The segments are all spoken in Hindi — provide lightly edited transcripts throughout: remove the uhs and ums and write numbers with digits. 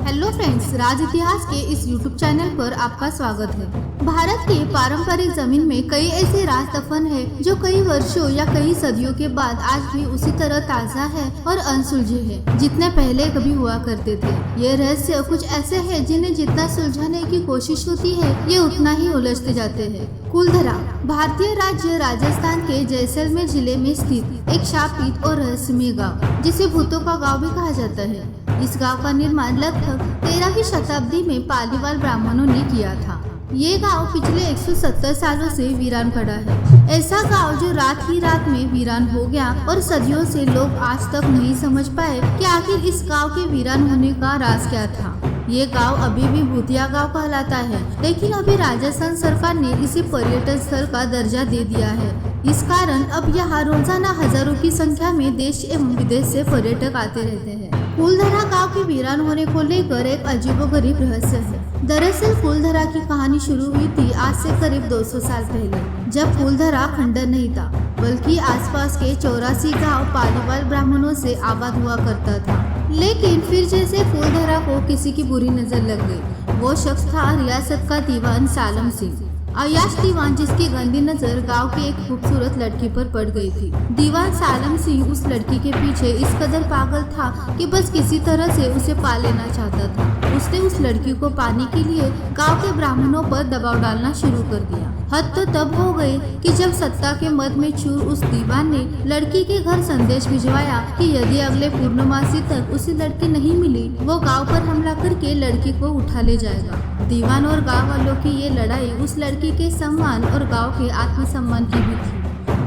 हेलो फ्रेंड्स, राज इतिहास के इस YouTube चैनल पर आपका स्वागत है। भारत की पारंपरिक जमीन में कई ऐसे राज दफन है जो कई वर्षों या कई सदियों के बाद आज भी उसी तरह ताज़ा है और अनसुलझे है जितने पहले कभी हुआ करते थे। ये रहस्य कुछ ऐसे है जिन्हें जितना सुलझाने की कोशिश होती है ये उतना ही उलझते जाते हैं। कुलधरा भारतीय राज्य राजस्थान के जैसलमेर जिले में स्थित एक शापित और रहस्यमय गाँव जिसे भूतों का गाँव भी कहा जाता है। इस गांव का निर्माण लगभग 13वीं शताब्दी में पालीवाल ब्राह्मणों ने किया था। ये गांव पिछले 170 सालों से वीरान पड़ा है। ऐसा गांव जो रात ही रात में वीरान हो गया और सदियों से लोग आज तक नहीं समझ पाए कि आखिर इस गांव के वीरान होने का राज क्या था। ये गांव अभी भी भूतिया गांव कहलाता है, लेकिन अभी राजस्थान सरकार ने इसे पर्यटन स्थल का दर्जा दे दिया है। इस कारण अब यहाँ रोजाना हजारों की संख्या में देश एवं विदेश से पर्यटक आते रहते हैं। कुलधरा गांव के वीरान होने को लेकर एक अजीबोगरीब रहस्य है। दरअसल कुलधरा की कहानी शुरू हुई थी आज से करीब 200 साल पहले, जब कुलधरा खंडर नहीं था बल्कि आसपास के 84 गांव पालीवाल ब्राह्मणों से आबाद हुआ करता था। लेकिन फिर जैसे कुलधरा को किसी की बुरी नजर लग गई। वो शख्स था रियासत का दीवान सालम सिंह, अयाश दीवान, जिसकी गंदी नजर गांव की एक खूबसूरत लड़की पर पड़ गई थी। दीवान सालम सिंह उस लड़की के पीछे इस कदर पागल था कि बस किसी तरह से उसे पा लेना चाहता था। उसने उस लड़की को पाने के लिए गांव के ब्राह्मणों पर दबाव डालना शुरू कर दिया। हद तो तब हो गई कि जब सत्ता के मद में चूर उस दीवान ने लड़की के घर संदेश भिजवाया कि यदि अगले पूर्णमासी तक उसे लड़की नहीं मिली वो गांव पर हमला करके लड़की को उठा ले जाएगा। दीवान और गांव वालों की ये लड़ाई उस लड़की के सम्मान और गांव के आत्मसम्मान की भी थी।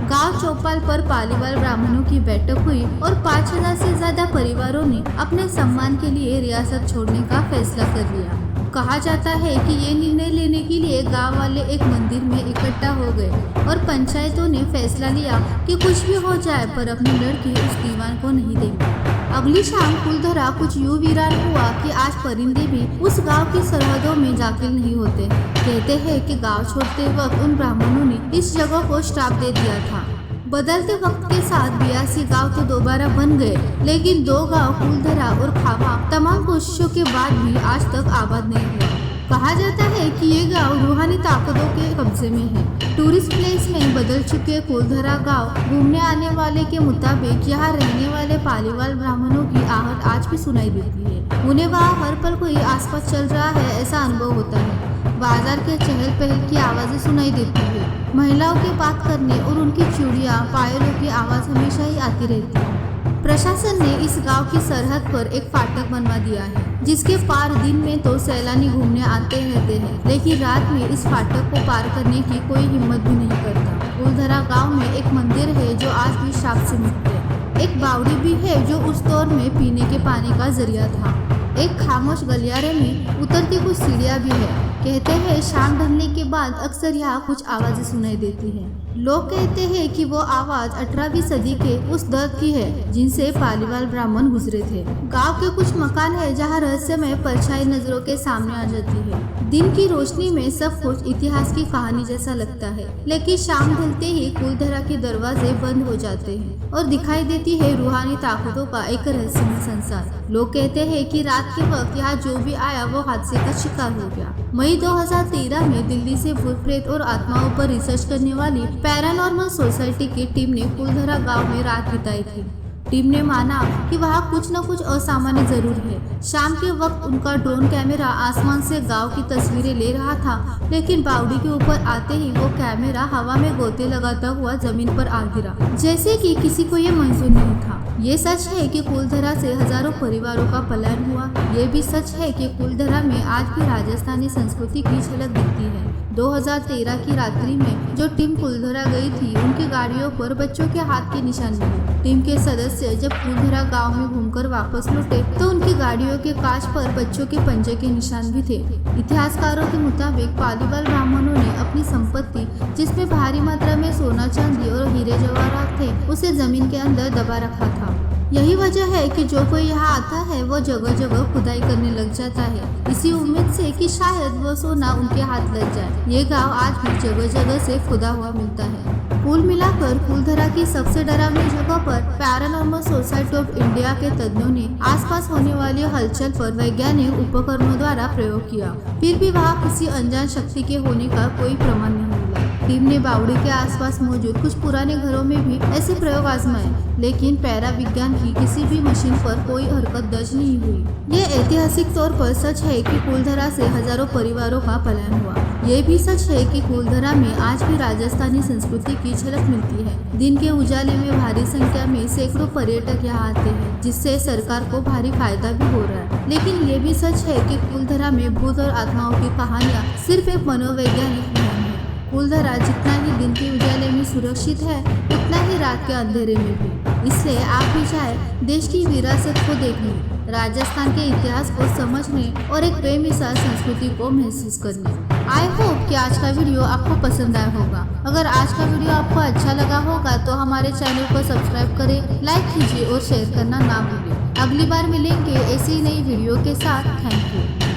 गांव चौपाल पर पालीवाल ब्राह्मणों की बैठक हुई और 5000 से ज्यादा परिवारों ने अपने सम्मान के लिए रियासत छोड़ने का फैसला कर लिया। कहा जाता है कि ये निर्णय लेने के लिए गांव वाले एक मंदिर में इकट्ठा हो गए और पंचायतों ने फैसला लिया कि कुछ भी हो जाए पर अपनी लड़की उस दीवान को नहीं देंगे। अगली शाम कुलधरा कुछ यूं वीरान हुआ कि आज परिंदे भी उस गांव की सरहदों में दाखिल नहीं होते। कहते हैं कि गांव छोड़ते वक्त उन ब्राह्मणों ने इस जगह को श्राप दे दिया था। बदलते वक्त के साथ 82 गांव तो दोबारा बन गए, लेकिन 2 गांव कुलधरा और खावा तमाम कोशिशों के बाद भी आज तक आबाद नहीं हुआ। कहा जाता है कि ये गांव रूहानी ताकतों के कब्जे में है। टूरिस्ट प्लेस में बदल चुके कुलधरा गांव घूमने आने वाले के मुताबिक यहाँ रहने वाले पालीवाल ब्राह्मणों की आहट आज भी सुनाई देती है। उन्हें वहाँ हर पल कोई आसपास चल रहा है ऐसा अनुभव होता है। बाजार के चहल पहल की आवाजें सुनाई देती है। महिलाओं के बात करने और उनकी चूड़ियाँ पायलों की आवाज हमेशा ही आती रहती है। प्रशासन ने इस गांव की सरहद पर एक फाटक बनवा दिया है जिसके पार दिन में तो सैलानी घूमने आते रहते हैं, लेकिन रात में इस फाटक को पार करने की कोई हिम्मत भी नहीं करता। कुलधरा गांव में एक मंदिर है जो आज भी श्राप से मुक्त है। एक बावड़ी भी है जो उस दौर में पीने के पानी का जरिया था। एक खामोश गलियारे में उतरती कुछ सीढ़ियाँ भी है। कहते हैं शाम ढलने के बाद अक्सर यहाँ कुछ आवाजें सुनाई देती हैं। लोग कहते हैं कि वो आवाज 18वीं सदी के उस दर्द की है जिनसे पालीवाल ब्राह्मण गुजरे थे। गांव के कुछ मकान है जहाँ रहस्यमय परछाई नजरों के सामने आ जाती है। दिन की रोशनी में सब कुछ इतिहास की कहानी जैसा लगता है, लेकिन शाम ढलते ही कुलधरा के दरवाजे बंद हो जाते हैं और दिखाई देती है रूहानी ताकतों का एक रहस्यमय संसार। लोग कहते हैं कि रात के वक्त यहाँ जो भी आया वो हादसे का शिकार हो गया। मई 2013 में दिल्ली से भूत प्रेत और आत्माओं पर रिसर्च करने वाली पैरानॉर्मल सोसाइटी की टीम ने कुलधरा गांव में रात बिताई थी। टीम ने माना कि वहाँ कुछ न कुछ असामान्य जरूर है। शाम के वक्त उनका ड्रोन कैमरा आसमान से गांव की तस्वीरें ले रहा था, लेकिन बावड़ी के ऊपर आते ही वो कैमरा हवा में गोते लगाता हुआ जमीन पर आ गिरा, जैसे कि किसी को ये मंजूर नहीं था। ये सच है कि कुलधरा से हजारों परिवारों का पलायन हुआ। ये भी सच है कि कुलधरा में आज भी राजस्थानी संस्कृति की झलक दिखती है। 2013 की रात्रि में जो टीम कुलधरा गई थी उनकी गाड़ियों पर बच्चों के हाथ के निशान मिले। टीम के सदस्य जब कुलधरा गांव में घूमकर वापस लौटे तो उनकी गाड़ियों के कांच पर बच्चों के पंजे के निशान भी थे। इतिहासकारों के मुताबिक पालीवाल ब्राह्मणों ने अपनी संपत्ति, जिसमें भारी मात्रा में सोना चांदी और हीरे जवाहरात थे, उसे जमीन के अंदर दबा रखा था। यही वजह है कि जो कोई यहाँ आता है वो जगह जगह खुदाई करने लग जाता है, इसी उम्मीद से कि शायद वो सोना उनके हाथ लग जाए। ये गांव आज भी जगह जगह से खुदा हुआ मिलता है। कुल मिलाकर फूलधरा की सबसे डरावनी जगह पर पैरानॉर्मल सोसाइटी ऑफ इंडिया के तज्ञों ने आसपास होने वाली हलचल पर वैज्ञानिक उपकरणों द्वारा प्रयोग किया, फिर भी वहां किसी अनजान शक्ति के होने का कोई प्रमाण नहीं मिला। टीम ने बावड़ी के आसपास मौजूद कुछ पुराने घरों में भी ऐसे प्रयोग आजमाए, लेकिन पैरा विज्ञान की किसी भी मशीन पर कोई हरकत दर्ज नहीं हुई। ये ऐतिहासिक तौर पर सच है कि फूलधरा से हजारों परिवारों का पलायन हुआ। ये भी सच है कि फूलधरा में आज भी राजस्थानी संस्कृति की झलक मिलती है। दिन के उजाले में भारी संख्या में सैकड़ों पर्यटक यहाँ आते हैं, जिससे सरकार को भारी फायदा भी हो रहा है। लेकिन ये भी सच है कि फूलधरा में भूत और आत्माओं की कहानियाँ सिर्फ एक मनोवैज्ञानिक वहम है। फूलधरा जितना ही दिन के उजाले में सुरक्षित है, उतना ही रात के अंधेरे में भी। इसलिए आप भी चाहे देश की विरासत को देखने, राजस्थान के इतिहास को समझने और एक बेमिसाल संस्कृति को महसूस करने। आई होप कि आज का वीडियो आपको पसंद आया होगा। अगर आज का वीडियो आपको अच्छा लगा होगा तो हमारे चैनल को सब्सक्राइब करें, लाइक कीजिए और शेयर करना ना भूलें। अगली बार मिलेंगे ऐसी नई वीडियो के साथ। Thank you.